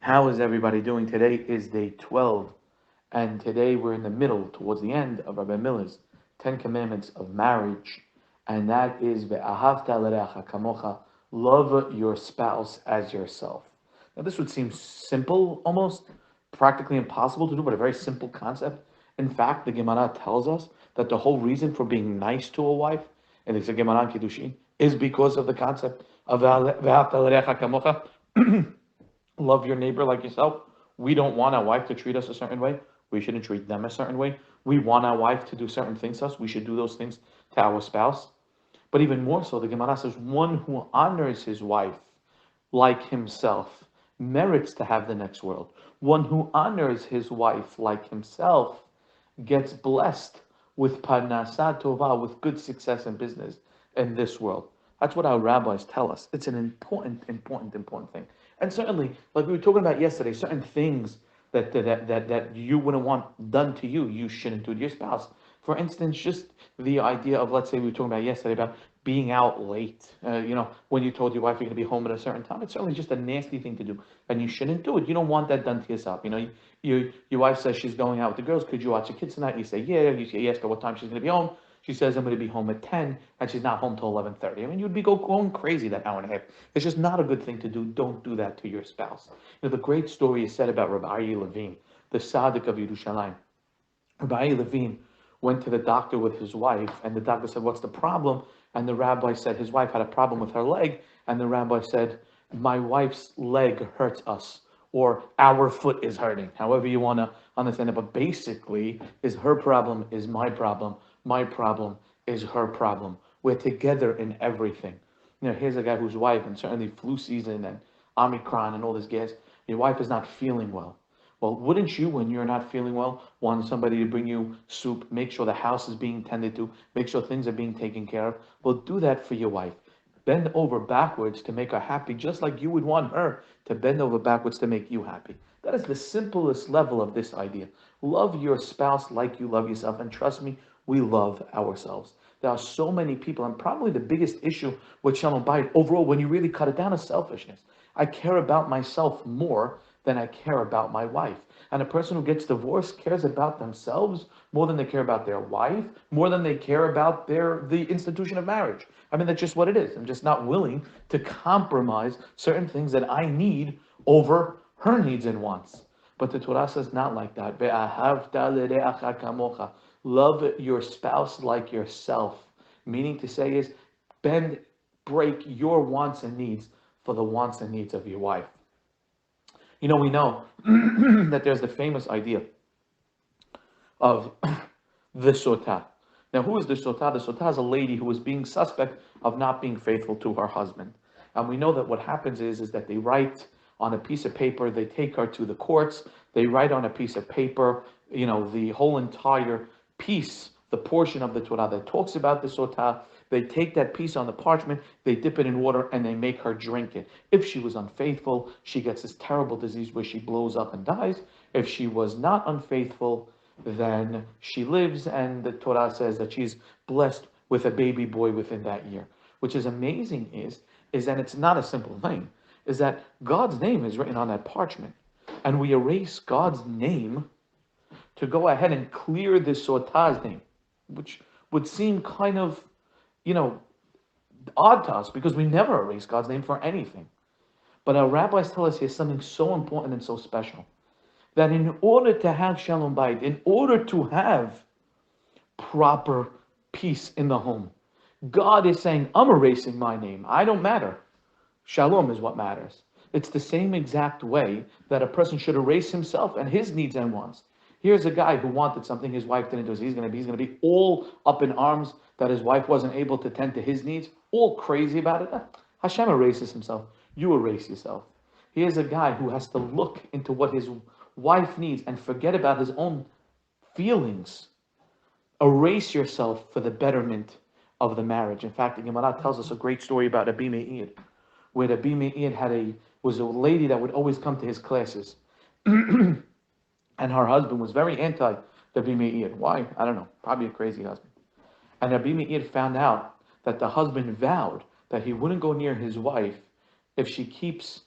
How is everybody doing? Today is day 12, and today we're in the middle, towards the end of Rabbi Miller's 10 Commandments of Marriage, and that is Ve'ahavta l'reacha kamocha, love your spouse as yourself. Now, this would seem simple, almost practically impossible to do, but a very simple concept. In fact, the Gemara tells us that the whole reason for being nice to a wife, and it's a Gemara in Kiddushin, is because of the concept of Ve'ahavta l'reacha kamocha. Love your neighbor like yourself. We don't want our wife to treat us a certain way. We shouldn't treat them a certain way. We want our wife to do certain things to us. We should do those things to our spouse. But even more so, the Gemara says, one who honors his wife like himself merits to have the next world. One who honors his wife like himself gets blessed with parnasah tova, with good success in business in this world. That's what our rabbis tell us. It's an important thing. And certainly, like we were talking about yesterday, certain things that you wouldn't want done to you, you shouldn't do to your spouse. For instance, just the idea of, let's say we were talking about yesterday about being out late. When you told your wife you're going to be home at a certain time, it's certainly just a nasty thing to do, and you shouldn't do it. You don't want that done to yourself. Your wife says she's going out with the girls. Could you watch the kids tonight? You say, yeah. You ask her what time she's going to be home. She says, I'm going to be home at 10, and she's not home till 11:30. I mean, you'd be going crazy that hour and a half. It's just not a good thing to do. Don't do that to your spouse. The great story is said about Rabbi Levine, the Tzaddik of Yerushalayim. Rabbi Levine went to the doctor with his wife, and the doctor said, what's the problem? And the rabbi said his wife had a problem with her leg, and the rabbi said, my wife's leg hurts us, or our foot is hurting, however you want to understand it. But basically, is her problem is my problem is her problem. We're together in everything. Here's a guy whose wife, and certainly flu season and Omicron and all this gas, your wife is not feeling well. Well, wouldn't you, when you're not feeling well, want somebody to bring you soup, make sure the house is being tended to, make sure things are being taken care of? Well, do that for your wife. Bend over backwards to make her happy, just like you would want her to bend over backwards to make you happy. That is the simplest level of this idea. Love your spouse like you love yourself, and trust me, we love ourselves. There are so many people, and probably the biggest issue with Shalom Bayit overall, when you really cut it down, is selfishness. I care about myself more than I care about my wife. And a person who gets divorced cares about themselves more than they care about their wife, more than they care about the institution of marriage. I mean, that's just what it is. I'm just not willing to compromise certain things that I need over her needs and wants. But the Torah says not like that. Love your spouse like yourself. Meaning to say is, break your wants and needs for the wants and needs of your wife. We know that there's the famous idea of the sotah. Now, who is the sotah? The sotah is a lady who is being suspect of not being faithful to her husband. And we know that what happens is that they write on a piece of paper, they take her to the courts, they write on a piece of paper, the whole entire piece, the portion of the Torah that talks about the sotah. They take that piece on the parchment, they dip it in water, and they make her drink it. If she was unfaithful, she gets this terrible disease where she blows up and dies. If she was not unfaithful, then she lives, and the Torah says that she's blessed with a baby boy within that year. Which is amazing is that it's not a simple thing, is that God's name is written on that parchment, and we erase God's name to go ahead and clear the sotah's name, which would seem kind of, odd to us, because we never erase God's name for anything. But our rabbis tell us here's something so important and so special, that in order to have Shalom Bayit, in order to have proper peace in the home, God is saying, I'm erasing my name. I don't matter. Shalom is what matters. It's the same exact way that a person should erase himself and his needs and wants. Here's a guy who wanted something his wife didn't do. So he's going to be all up in arms that his wife wasn't able to tend to his needs, all crazy about it. Hashem erases himself. You erase yourself. Here's a guy who has to look into what his wife needs and forget about his own feelings. Erase yourself for the betterment of the marriage. In fact, the Gemara tells us a great story about Rabbi Meir, where Rabbi Meir was a lady that would always come to his classes. And her husband was very anti Rabbi Meir. Why? I don't know. Probably a crazy husband. And Rabbi Meir found out that the husband vowed that he wouldn't go near his wife if she keeps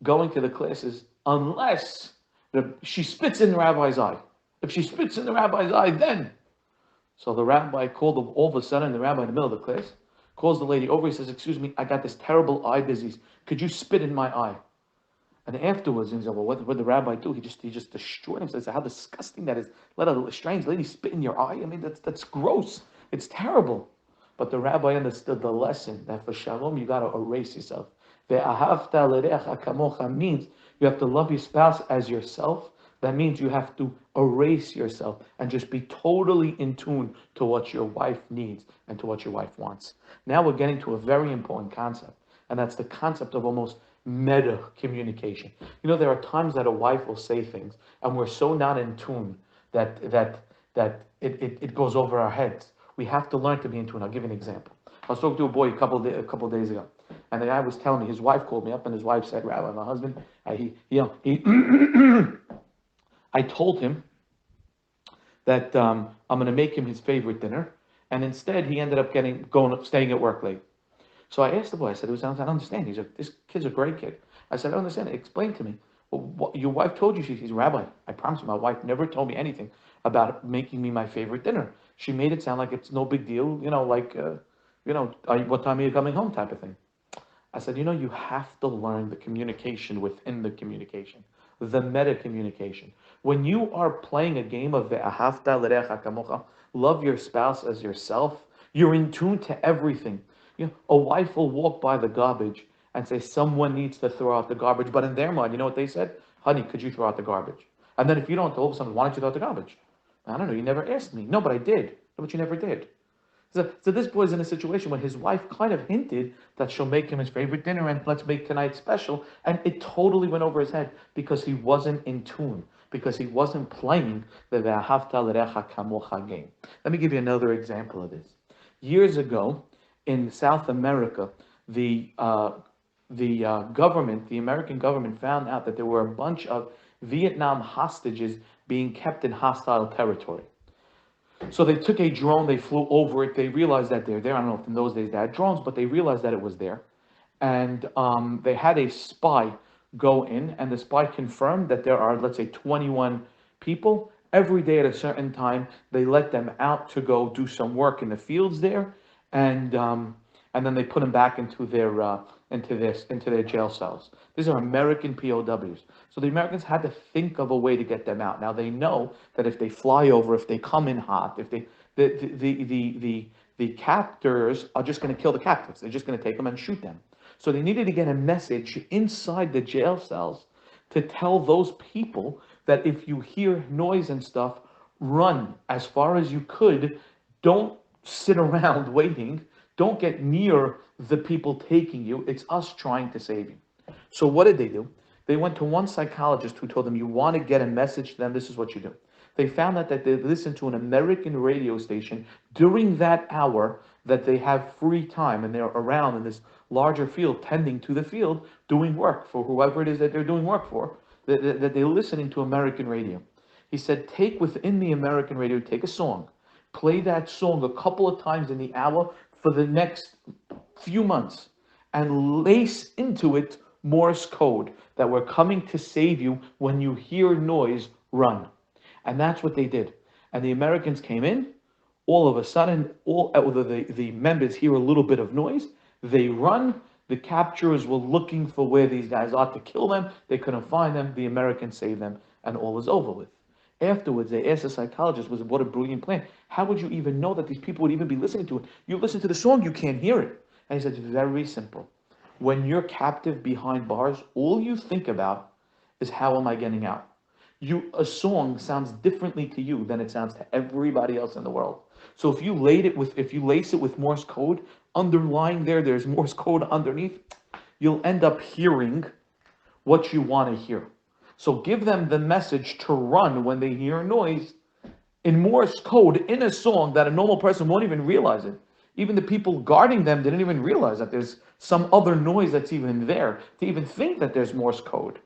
going to the classes unless she spits in the rabbi's eye. If she spits in the rabbi's eye, then. So the rabbi called them, all of a sudden, the rabbi in the middle of the class calls the lady over. He says, "Excuse me, I got this terrible eye disease. Could you spit in my eye?" And afterwards, he said, "Well, what did the rabbi do? He just destroyed him." He says, "How disgusting that is! Let a strange lady spit in your eye. I mean, that's gross. It's terrible." But the rabbi understood the lesson that for shalom you got to erase yourself. Ve'ahavta l'recha kamocha means you have to love your spouse as yourself. That means you have to erase yourself and just be totally in tune to what your wife needs and to what your wife wants. Now we're getting to a very important concept, and that's the concept of almost meta communication. You know, there are times that a wife will say things, and we're so not in tune that it goes over our heads. We have to learn to be in tune. I'll give you an example. I was talking to a boy a couple of days ago, and the guy was telling me his wife called me up, and his wife said, "Rabbi, my husband, he I told him that I'm going to make him his favorite dinner, and instead he ended up staying at work late." So I asked the boy, I said, I don't understand. He's like, "This kid's a great kid." I said, "I don't understand. Explain to me. Well, what, your wife told you she's a rabbi." I promise you, my wife never told me anything about making me my favorite dinner. She made it sound like it's no big deal, what time are you coming home type of thing. I said, you have to learn the communication within the communication, the meta communication. When you are playing a game of ve'ahavta l'recha kamocha, love your spouse as yourself, you're in tune to everything. A wife will walk by the garbage and say, someone needs to throw out the garbage. But in their mind, you know what they said? "Honey, could you throw out the garbage?" And then if you don't, all of a sudden, "Why don't you throw out the garbage?" "I don't know, you never asked me." "No, but I did." "No, but you never did." So this boy's in a situation where his wife kind of hinted that she'll make him his favorite dinner and let's make tonight special. And it totally went over his head because he wasn't in tune, because he wasn't playing the Ve'ahavta l'recha kamocha game. Let me give you another example of this. Years ago, in South America, the government, the American government, found out that there were a bunch of Vietnam hostages being kept in hostile territory. So they took a drone, they flew over it, they realized that they're there. I don't know if in those days they had drones, but they realized that it was there. And they had a spy go in, and the spy confirmed that there are, let's say, 21 people. Every day at a certain time, they let them out to go do some work in the fields there, and then they put them back into their jail cells. These are American POWs. So the Americans had to think of a way to get them out. Now they know that if they fly over, if they come in hot, if they the captors are just going to kill the captives. They're just going to take them and shoot them. So they needed to get a message inside the jail cells to tell those people that if you hear noise and stuff, run as far as you could. Don't sit around waiting. Don't get near the people taking you. It's us trying to save you. So what did they do? They went to one psychologist who told them, you want to get a message to them, this is what you do. They found out that they listened to an American radio station during that hour that they have free time and they're around in this larger field, tending to the field, doing work for whoever it is that they're doing work for, that they're listening to American radio. He said, take within the American radio, take a song, play that song a couple of times in the hour for the next few months, and lace into it Morse code that we're coming to save you. When you hear noise, run. And that's what they did. And the Americans came in. All of a sudden, the members hear a little bit of noise. They run. The capturers were looking for where these guys are to kill them. They couldn't find them. The Americans saved them, and all is over with. Afterwards, they asked the psychologist, what a brilliant plan. How would you even know that these people would even be listening to it? You listen to the song, you can't hear it. And he said, it's very simple. When you're captive behind bars, all you think about is, how am I getting out? A song sounds differently to you than it sounds to everybody else in the world. So if you lace it with Morse code, underlying there's Morse code underneath, you'll end up hearing what you want to hear. So give them the message to run when they hear noise in Morse code in a song that a normal person won't even realize it. Even the people guarding them didn't even realize that there's some other noise that's even there, to even think that there's Morse code.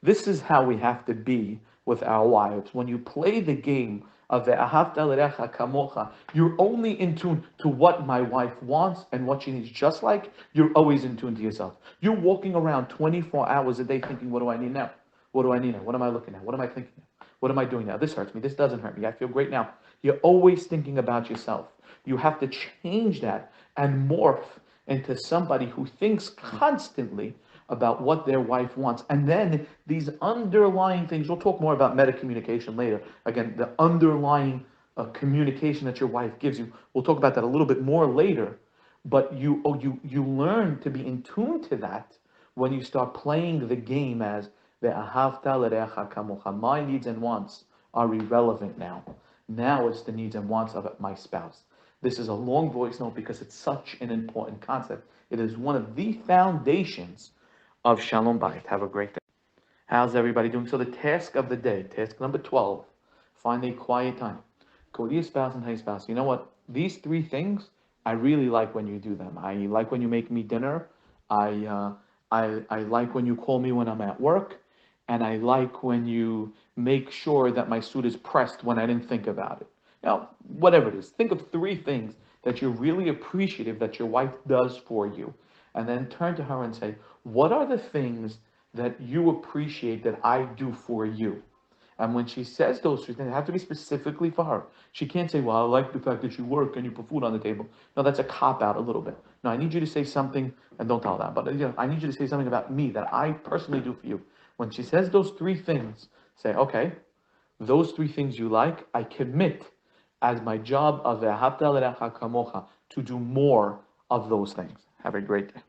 This is how we have to be with our wives. When you play the game of ve'ahavta l'recha kamocha. You're only in tune to what my wife wants and what she needs. Just like you're always in tune to yourself. You're walking around 24 hours a day thinking, what do I need now? What do I need now? What am I looking at? What am I thinking now? What am I doing now? This hurts me. This doesn't hurt me. I feel great now. You're always thinking about yourself. You have to change that and morph into somebody who thinks constantly about what their wife wants. And then these underlying things, we'll talk more about meta communication later. Again, the underlying communication that your wife gives you. We'll talk about that a little bit more later. But you learn to be in tune to that when you start playing the game as ve'ahavta l'recha kamocha. My needs and wants are irrelevant now. Now it's the needs and wants of my spouse. This is a long voice note because it's such an important concept. It is one of the foundations of Shalom Bayit. Have a great day. How's everybody doing? So the task of the day, task number 12, find a quiet time. Go to your spouse and tell your spouse, you know what? These three things, I really like when you do them. I like when you make me dinner. I like when you call me when I'm at work. And I like when you make sure that my suit is pressed when I didn't think about it. Now, whatever it is, think of three things that you're really appreciative that your wife does for you. And then turn to her and say, what are the things that you appreciate that I do for you? And when she says those three things, they have to be specifically for her. She can't say, well, I like the fact that you work and you put food on the table. No, that's a cop-out a little bit. No, I need you to say something, and don't tell that, but I need you to say something about me that I personally do for you. When she says those three things, say, okay, those three things you like, I commit as my job of ve'ahavta l'recha kamocha to do more of those things. Have a great day.